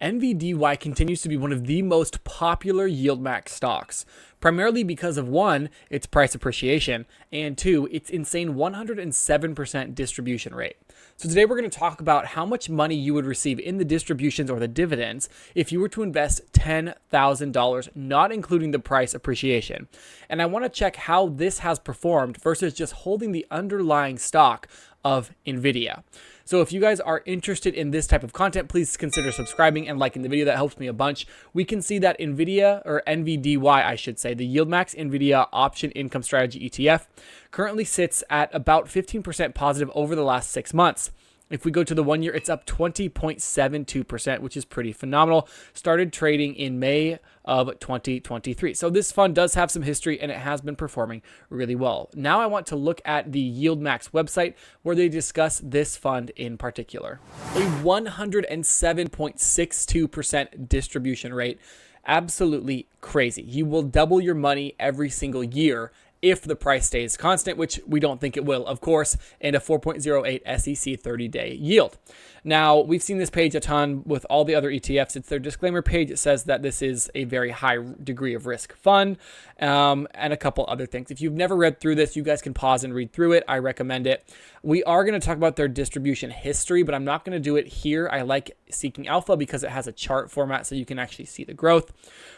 NVDY continues to be one of the most popular YieldMax stocks, primarily because of one, its price appreciation, and two, its insane 107% distribution rate. So today we're going to talk about how much money you would receive in the distributions or the dividends if you were to invest $10,000, not including the price appreciation. And I want to check how this has performed versus just holding the underlying stock of NVIDIA. So if you guys are interested in this type of content, please consider subscribing and liking the video. That helps me a bunch. We can see that NVIDIA, or NVDY, I should say, the YieldMax NVIDIA Option Income Strategy ETF, currently sits at about 15% positive over the last 6 months. If we go to the 1 year, it's up 20.72%, which is pretty phenomenal. Started trading in May of 2023. So this fund does have some history and it has been performing really well. Now I want to look at the YieldMax website where they discuss this fund in particular. A 107.62% distribution rate. Absolutely crazy. You will double your money every single year if the price stays constant, which we don't think it will, of course, and a 4.08 SEC 30-day yield. Now, we've seen this page a ton with all the other ETFs. It's their disclaimer page. It says that this is a very high degree of risk fund, and a couple other things. If you've never read through this, you guys can pause and read through it. I recommend it. We are going to talk about their distribution history, but I'm not going to do it here. I like Seeking Alpha because it has a chart format so you can actually see the growth.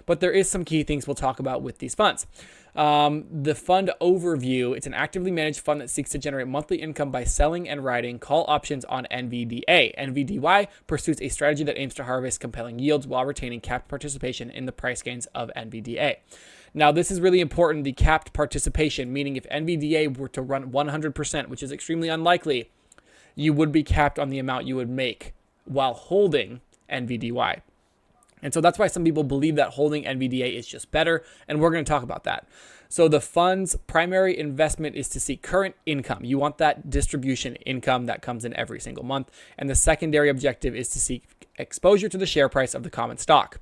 But there is some key things we'll talk about with these funds. The fund overview, it's an actively managed fund that seeks to generate monthly income by selling and writing call options on NVDA. NVDY pursues a strategy that aims to harvest compelling yields while retaining capped participation in the price gains of NVDA. Now, this is really important, the capped participation, meaning if NVDA were to run 100%, which is extremely unlikely, you would be capped on the amount you would make while holding NVDY. And so that's why some people believe that holding NVDA is just better, and we're going to talk about that. So the fund's primary investment is to seek current income. You want that distribution income that comes in every single month. And the secondary objective is to seek exposure to the share price of the common stock,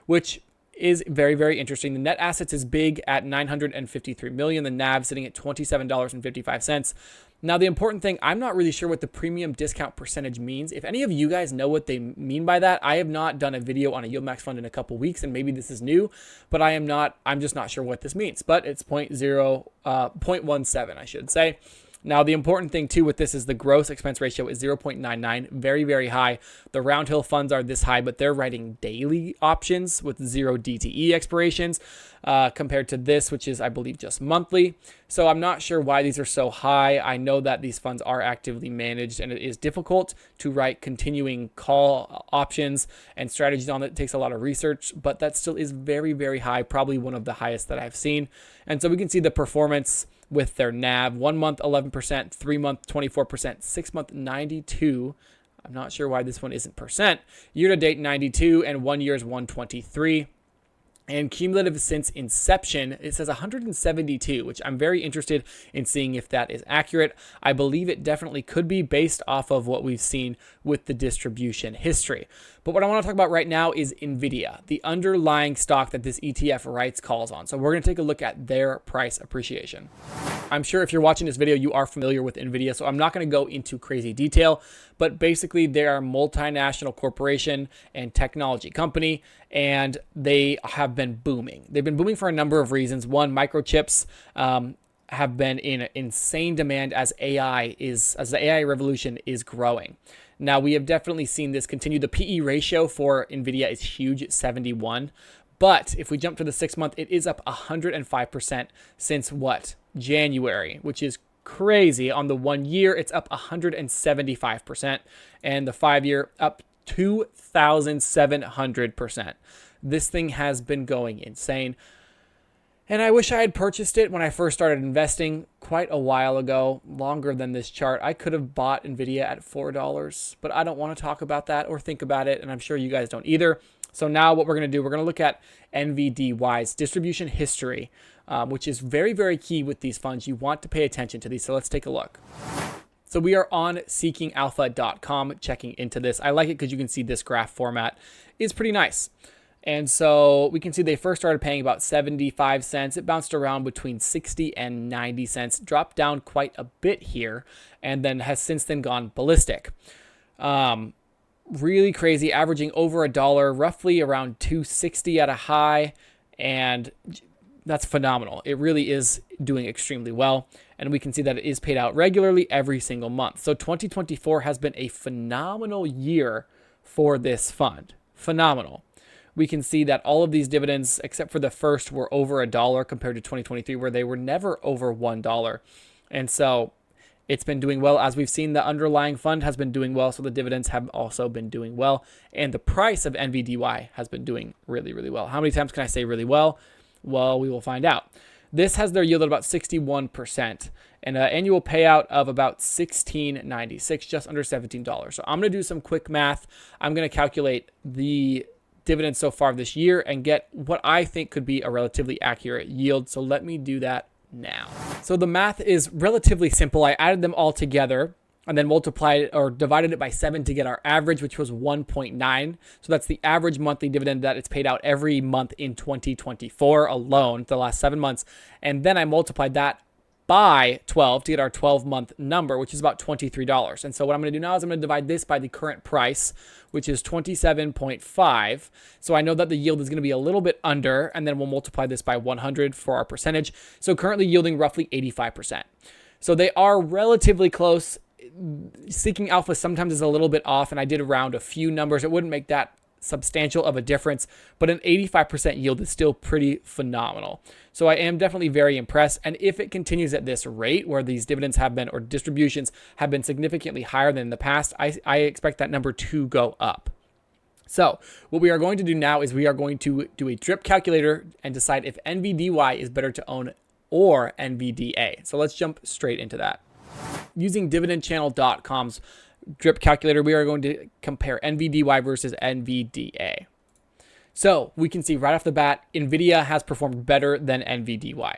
which is very, very interesting. The net assets is big at $953 million. The NAV sitting at $27.55. Now, the important thing, I'm not really sure what the premium discount percentage means. If any of you guys know what they mean by that, I have not done a video on a YieldMax fund in a couple weeks, and maybe this is new, but I'm just not sure what this means. But it's 0.17, I should say. Now, the important thing, too, with this is the gross expense ratio is 0.99, very, very high. The Round Hill funds are this high, but they're writing daily options with 0 DTE expirations compared to this, which is, I believe, just monthly. So I'm not sure why these are so high. I know that these funds are actively managed, and it is difficult to write continuing call options and strategies on it. It takes a lot of research, but that still is very, very high, probably one of the highest that I've seen. And so we can see the performance with their NAV, 1 month 11%, 3 month 24%, 6 month 92%. I'm not sure why this one isn't percent. Year to date 92%, and 1 year is 123%. And cumulative since inception, it says 172, which I'm very interested in seeing if that is accurate. I believe it definitely could be based off of what we've seen with the distribution history. But what I want to talk about right now is NVIDIA, the underlying stock that this ETF writes calls on. So we're going to take a look at their price appreciation. I'm sure if you're watching this video, you are familiar with NVIDIA, so I'm not going to go into crazy detail, but basically they are a multinational corporation and technology company, and they have been booming. They've been booming for a number of reasons. One, microchips have been in insane demand as the AI revolution is growing. Now, we have definitely seen this continue. The PE ratio for NVIDIA is huge at 71. But if we jump to the 6 month, it is up 105% since what? January, which is crazy. On the 1 year, it's up 175%. And the 5 year, up 2,700%. This thing has been going insane. And I wish I had purchased it when I first started investing quite a while ago, longer than this chart. I could have bought NVIDIA at $4, but I don't want to talk about that or think about it, and I'm sure you guys don't either. So now what we're going to do, we're going to look at NVDY's distribution history, which is very, very key with these funds. You want to pay attention to these, so let's take a look. So we are on seekingalpha.com checking into this. I like it because you can see this graph format is pretty nice. And so we can see they first started paying about 75 cents. It bounced around between 60 and 90 cents, dropped down quite a bit here, and then has since then gone ballistic. really crazy, averaging over $1, roughly around 260 at a high, and that's phenomenal. It really is doing extremely well, and we can see that it is paid out regularly every single month. So 2024 has been a phenomenal year for this fund. Phenomenal. We can see that all of these dividends, except for the first, were over $1 compared to 2023, where they were never over $1. And so it's been doing well. As we've seen, the underlying fund has been doing well, so the dividends have also been doing well. And the price of NVDY has been doing really, really well. How many times can I say really well? Well, we will find out. This has their yield at about 61% and an annual payout of about $16.96, just under $17. So I'm going to do some quick math. I'm going to calculate the dividends so far this year and get what I think could be a relatively accurate yield. So let me do that now. So the math is relatively simple. I added them all together and then multiplied or divided it by 7 to get our average, which was 1.9. So that's the average monthly dividend that it's paid out every month in 2024 alone, the last 7 months. And then I multiplied that by 12 to get our 12-month number, which is about $23. And so what I'm going to do now is I'm going to divide this by the current price, which is 27.5. So I know that the yield is going to be a little bit under, and then we'll multiply this by 100 for our percentage. So currently yielding roughly 85%. So they are relatively close. Seeking alpha sometimes is a little bit off, and I did round a few numbers. It wouldn't make that substantial of a difference, but an 85% yield is still pretty phenomenal. So I am definitely very impressed. And if it continues at this rate where these dividends have been, or distributions have been significantly higher than in the past, I expect that number to go up. So what we are going to do now is we are going to do a drip calculator and decide if NVDY is better to own or NVDA. So let's jump straight into that. Using dividendchannel.com's drip calculator, we are going to compare NVDY versus NVDA. So we can see right off the bat, NVIDIA has performed better than NVDY.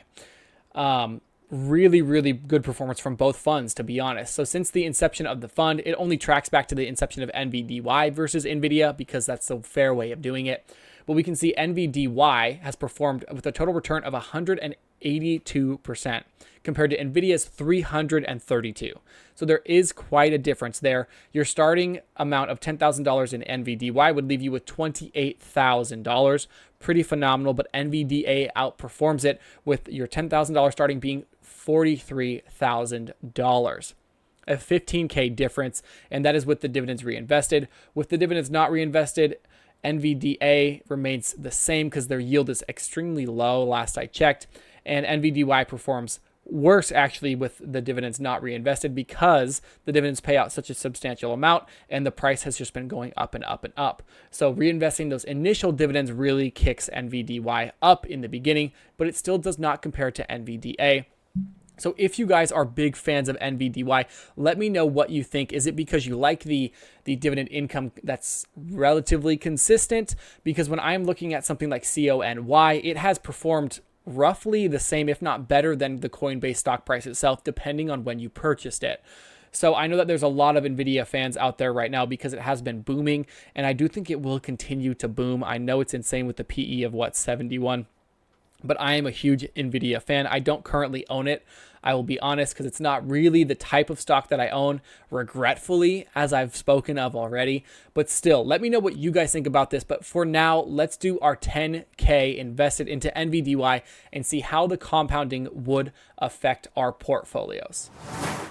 Really, really good performance from both funds, to be honest. So since the inception of the fund, it only tracks back to the inception of NVDY versus NVIDIA because that's the fair way of doing it. But we can see NVDY has performed with a total return of 182% compared to NVIDIA's 332. So there is quite a difference there. Your starting amount of $10,000 in NVDY would leave you with $28,000. Pretty phenomenal, but NVDA outperforms it with your $10,000 starting being $43,000. A $15K difference, and that is with the dividends reinvested. With the dividends not reinvested, NVDA remains the same because their yield is extremely low last I checked, and NVDY performs worse actually with the dividends not reinvested because the dividends pay out such a substantial amount and the price has just been going up and up and up. So reinvesting those initial dividends really kicks NVDY up in the beginning, but it still does not compare to NVDA. So if you guys are big fans of NVDY, let me know what you think. Is it because you like the dividend income that's relatively consistent? Because when I'm looking at something like CONY, it has performed roughly the same, if not better than the Coinbase stock price itself, depending on when you purchased it. So I know that there's a lot of NVIDIA fans out there right now because it has been booming, and I do think it will continue to boom. I know it's insane with the PE of 71, but I am a huge NVIDIA fan. I don't currently own it, I will be honest, because it's not really the type of stock that I own, regretfully, as I've spoken of already. But still, let me know what you guys think about this. But for now, let's do our 10K invested into NVDY and see how the compounding would affect our portfolios.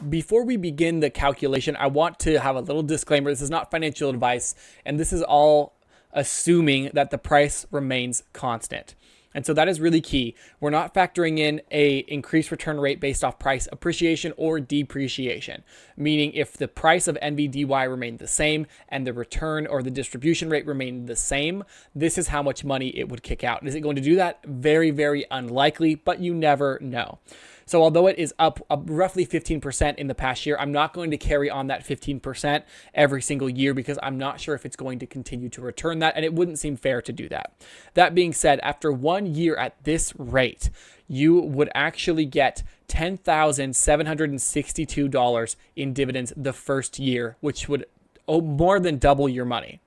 Before we begin the calculation, I want to have a little disclaimer. This is not financial advice, and this is all assuming that the price remains constant. And so that is really key. We're not factoring in a increased return rate based off price appreciation or depreciation, meaning if the price of NVDY remained the same and the return or the distribution rate remained the same, this is how much money it would kick out. Is it going to do that? Very, very unlikely, but you never know. So although it is up roughly 15% in the past year, I'm not going to carry on that 15% every single year because I'm not sure if it's going to continue to return that, and it wouldn't seem fair to do that. That being said, after 1 year at this rate, you would actually get $10,762 in dividends the first year, which would more than double your money.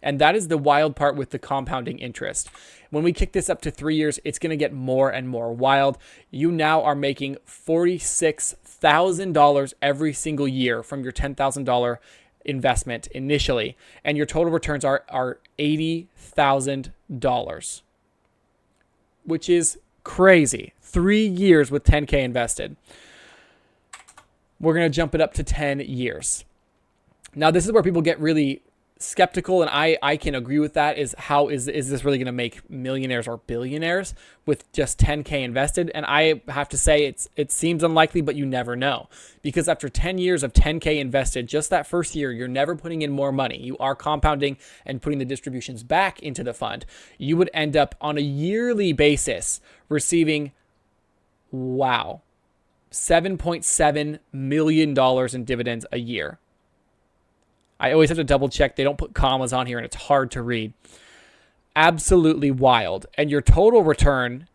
And that is the wild part with the compounding interest. When we kick this up to 3 years, it's going to get more and more wild. You now are making $46,000 every single year from your $10,000 investment initially, and your total returns are $80,000, which is crazy. 3 years with 10K invested. We're going to jump it up to 10 years. Now, this is where people get really skeptical, and I can agree with that, is how is this really going to make millionaires or billionaires with just 10K invested? And I have to say it seems unlikely, but you never know, because after 10 years of 10K invested, just that first year, you're never putting in more money. You are compounding and putting the distributions back into the fund. You would end up on a yearly basis receiving, wow, $7.7 million in dividends a year. I always have to double check. They don't put commas on here and it's hard to read. Absolutely wild. And your total return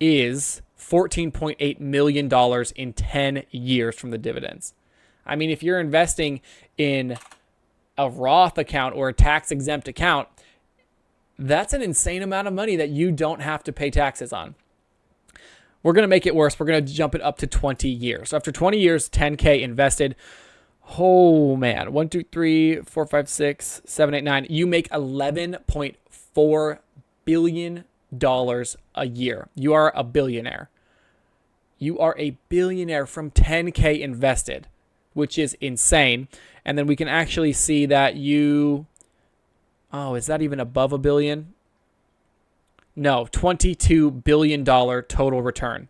is $14.8 million in 10 years from the dividends. I mean, if you're investing in a Roth account or a tax-exempt account, that's an insane amount of money that you don't have to pay taxes on. We're going to make it worse. We're going to jump it up to 20 years. So after 20 years, 10K invested. Oh man, 1, 2, 3, 4, 5, 6, 7, 8, 9. You make $11.4 billion a year. You are a billionaire. You are a billionaire from 10K invested, which is insane. And then we can actually see that you, oh, is that even above a billion? No, $22 billion total return,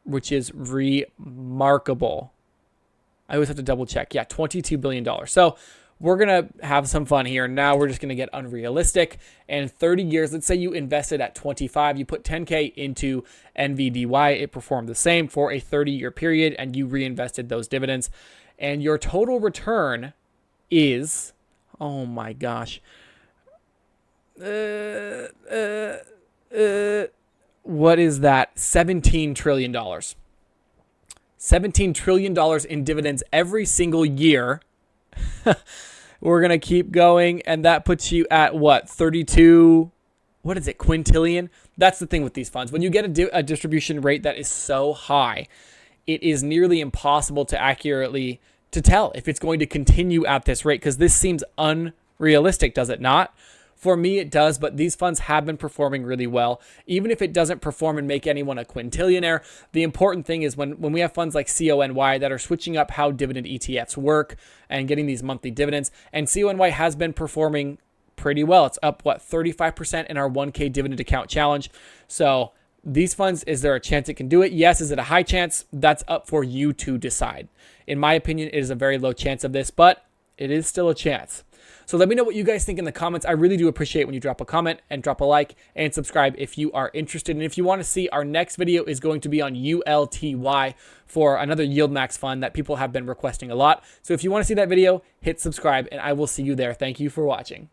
which is remarkable. I always have to double check. Yeah, $22 billion. So we're going to have some fun here. Now we're just going to get unrealistic. And 30 years, let's say you invested at 25, you put 10K into NVDY. It performed the same for a 30-year period, and you reinvested those dividends. And your total return is, oh my gosh, what is that? $17 trillion. $17 trillion in dividends every single year. We're going to keep going, and that puts you at what? 32, what is it, quintillion? That's the thing with these funds. When you get a distribution rate that is so high, it is nearly impossible to accurately tell if it's going to continue at this rate, because this seems unrealistic, does it not? For me, it does, but these funds have been performing really well. Even if it doesn't perform and make anyone a quintillionaire, the important thing is when we have funds like CONY that are switching up how dividend ETFs work and getting these monthly dividends, and CONY has been performing pretty well. It's up, what, 35% in our 1K dividend account challenge. So these funds, is there a chance it can do it? Yes. Is it a high chance? That's up for you to decide. In my opinion, it is a very low chance of this, but it is still a chance. So let me know what you guys think in the comments. I really do appreciate when you drop a comment and drop a like and subscribe if you are interested. And if you want to see, our next video is going to be on ULTY for another YieldMax fund that people have been requesting a lot. So if you want to see that video, hit subscribe and I will see you there. Thank you for watching.